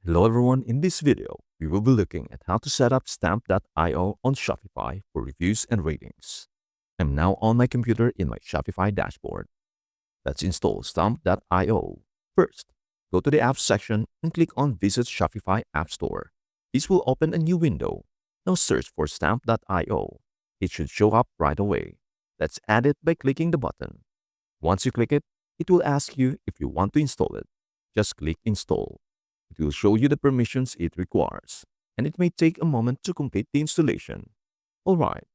Hello everyone, in this video, we will be looking at how to set up Stamp.io on Shopify for reviews and ratings. I'm now on my computer in my Shopify dashboard. Let's install Stamp.io. First, go to the Apps section and click on Visit Shopify App Store. This will open a new window. Now search for Stamp.io. It should show up right away. Let's add it by clicking the button. Once you click it, it will ask you if you want to install it. Just click Install. It will show you the permissions it requires, and it may take a moment to complete the installation. Alright,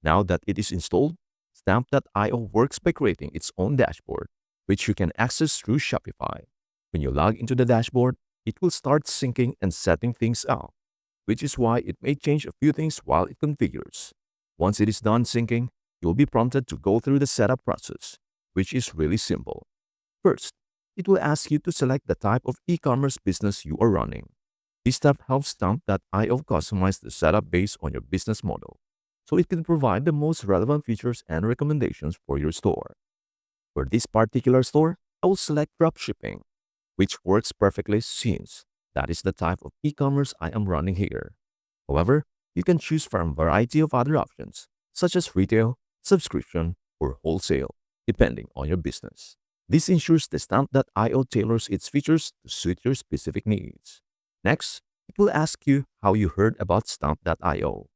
now that it is installed, Stamp.io works by creating its own dashboard, which you can access through Shopify. When you log into the dashboard, it will start syncing and setting things up, which is why it may change a few things while it configures. Once it is done syncing, you'll be prompted to go through the setup process, which is really simple. First, it will ask you to select the type of e-commerce business you are running. This step helps Stamp.io customize the setup based on your business model, so it can provide the most relevant features and recommendations for your store. For this particular store, I will select dropshipping, which works perfectly since that is the type of e-commerce I am running here. However, you can choose from a variety of other options, such as retail, subscription, or wholesale, depending on your business. This ensures the Stamp.io tailors its features to suit your specific needs. Next, it will ask you how you heard about Stamp.io.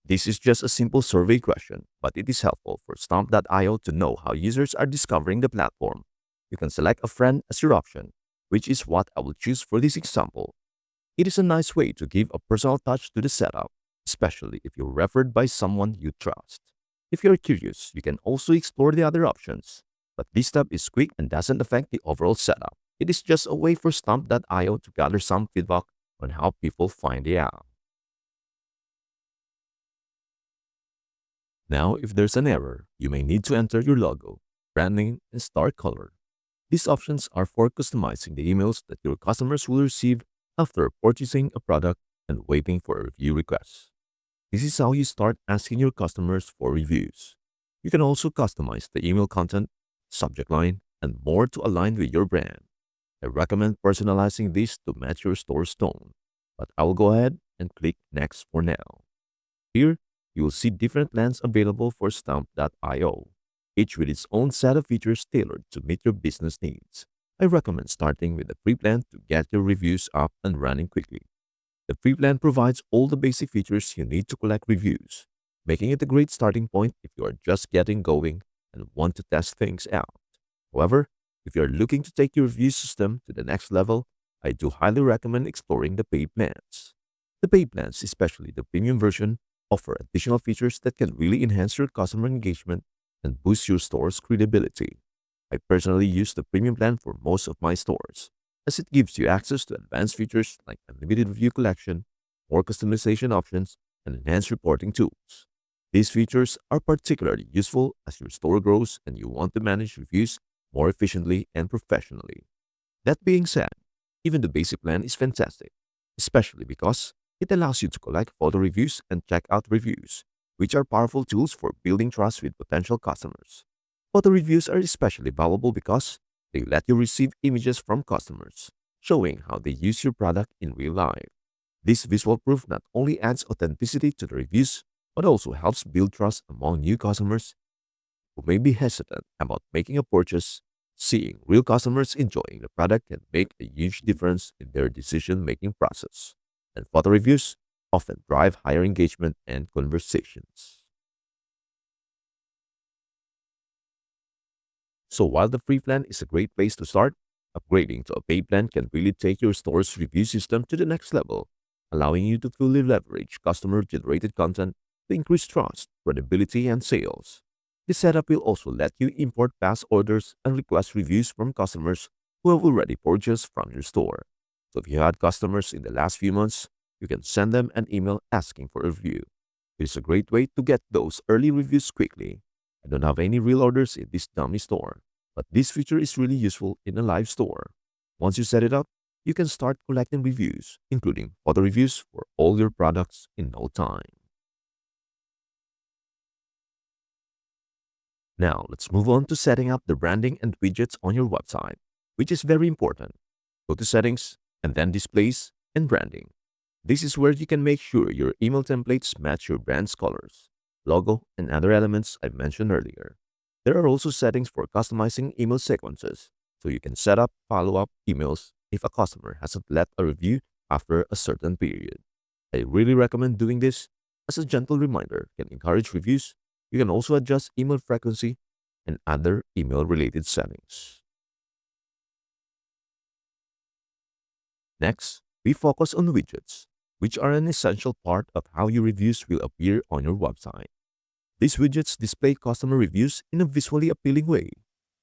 This is just a simple survey question, but it is helpful for Stamp.io to know how users are discovering the platform. You can select a friend as your option, which is what I will choose for this example. It is a nice way to give a personal touch to the setup, especially if you're referred by someone you trust. If you're curious, you can also explore the other options. But this step is quick and doesn't affect the overall setup. It is just a way for Stamp.io to gather some feedback on how people find the app. Now, if there's an error, you may need to enter your logo, brand name, and star color. These options are for customizing the emails that your customers will receive after purchasing a product and waiting for a review request. This is how you start asking your customers for reviews. You can also customize the email content, subject line, and more to align with your brand. I recommend personalizing this to match your store's tone, but I will go ahead and click Next for now. Here, you will see different plans available for Stamp.io, each with its own set of features tailored to meet your business needs. I recommend starting with the free plan to get your reviews up and running quickly. The free plan provides all the basic features you need to collect reviews, making it a great starting point if you are just getting going and want to test things out. However, if you are looking to take your review system to the next level, I do highly recommend exploring the paid plans. The paid plans, especially the premium version, offer additional features that can really enhance your customer engagement and boost your store's credibility. I personally use the premium plan for most of my stores, as it gives you access to advanced features like unlimited review collection, more customization options, and enhanced reporting tools. These features are particularly useful as your store grows and you want to manage reviews more efficiently and professionally. That being said, even the basic plan is fantastic, especially because it allows you to collect photo reviews and check out reviews, which are powerful tools for building trust with potential customers. Photo reviews are especially valuable because they let you receive images from customers, showing how they use your product in real life. This visual proof not only adds authenticity to the reviews, but also helps build trust among new customers who may be hesitant about making a purchase. Seeing real customers enjoying the product can make a huge difference in their decision-making process, and photo reviews often drive higher engagement and conversations. So while the free plan is a great place to start, upgrading to a paid plan can really take your store's review system to the next level, allowing you to fully leverage customer-generated content to increase trust, credibility, and sales. This setup will also let you import past orders and request reviews from customers who have already purchased from your store. So if you had customers in the last few months, you can send them an email asking for a review. It is a great way to get those early reviews quickly. I don't have any real orders in this dummy store, but this feature is really useful in a live store. Once you set it up, you can start collecting reviews, including photo reviews for all your products in no time. Now, let's move on to setting up the branding and widgets on your website, which is very important. Go to Settings, And then displays and branding. This is where you can make sure your email templates match your brand's colors, logo, and other elements I mentioned earlier. There are also settings for customizing email sequences, so you can set up follow-up emails if a customer hasn't left a review after a certain period. I really recommend doing this as a gentle reminder can encourage reviews. You can also adjust email frequency and other email-related settings. Next, we focus on widgets, which are an essential part of how your reviews will appear on your website. These widgets display customer reviews in a visually appealing way,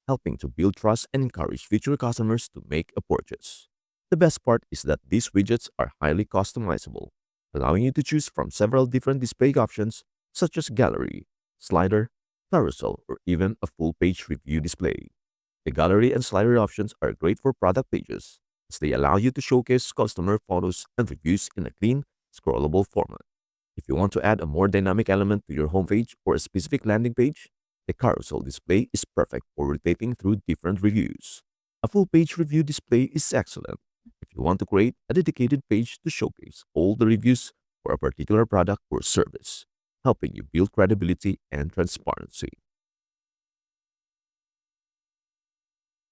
helping to build trust and encourage future customers to make a purchase. The best part is that these widgets are highly customizable, allowing you to choose from several different display options such as gallery, slider, carousel, or even a full page review display. The gallery and slider options are great for product pages as they allow you to showcase customer photos and reviews in a clean, scrollable format. If you want to add a more dynamic element to your homepage or a specific landing page, the carousel display is perfect for rotating through different reviews. A full page review display is excellent if you want to create a dedicated page to showcase all the reviews for a particular product or service, helping you build credibility and transparency.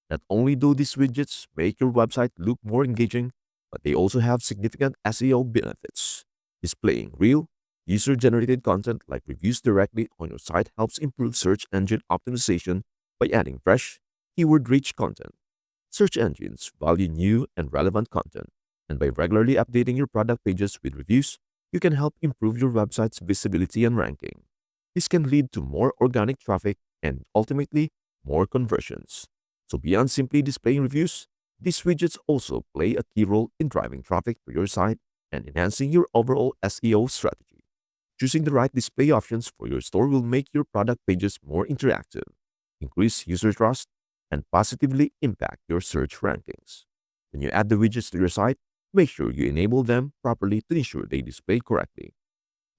Not only do these widgets make your website look more engaging, but they also have significant SEO benefits. Displaying real, user generated content like reviews directly on your site helps improve search engine optimization by adding fresh, keyword rich content. Search engines value new and relevant content, and by regularly updating your product pages with reviews, you can help improve your website's visibility and ranking. This can lead to more organic traffic and ultimately more conversions. So, beyond simply displaying reviews, these widgets also play a key role in driving traffic to your site and enhancing your overall SEO strategy. Choosing the right display options for your store will make your product pages more interactive, increase user trust, and positively impact your search rankings. When you add the widgets to your site, make sure you enable them properly to ensure they display correctly.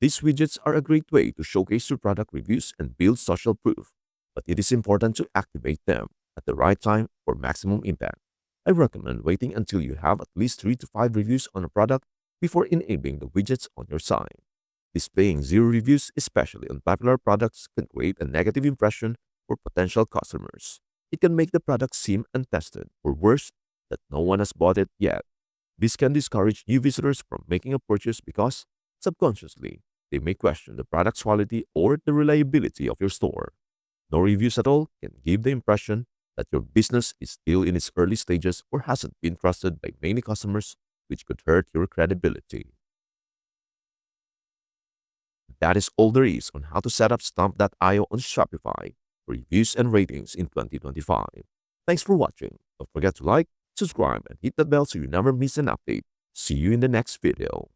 These widgets are a great way to showcase your product reviews and build social proof, but it is important to activate them at the right time for maximum impact. I recommend waiting until you have at least 3 to 5 reviews on a product before enabling the widgets on your site. Displaying zero reviews, especially on popular products, can create a negative impression for potential customers. It can make the product seem untested, or worse, that no one has bought it yet. This can discourage new visitors from making a purchase because, subconsciously, they may question the product's quality or the reliability of your store. No reviews at all can give the impression that your business is still in its early stages or hasn't been trusted by many customers, which could hurt your credibility. That is all there is on how to set up Stamp.io on Shopify for reviews and ratings in 2025. Thanks for watching. Don't forget to like, subscribe, and hit that bell so you never miss an update. See you in the next video.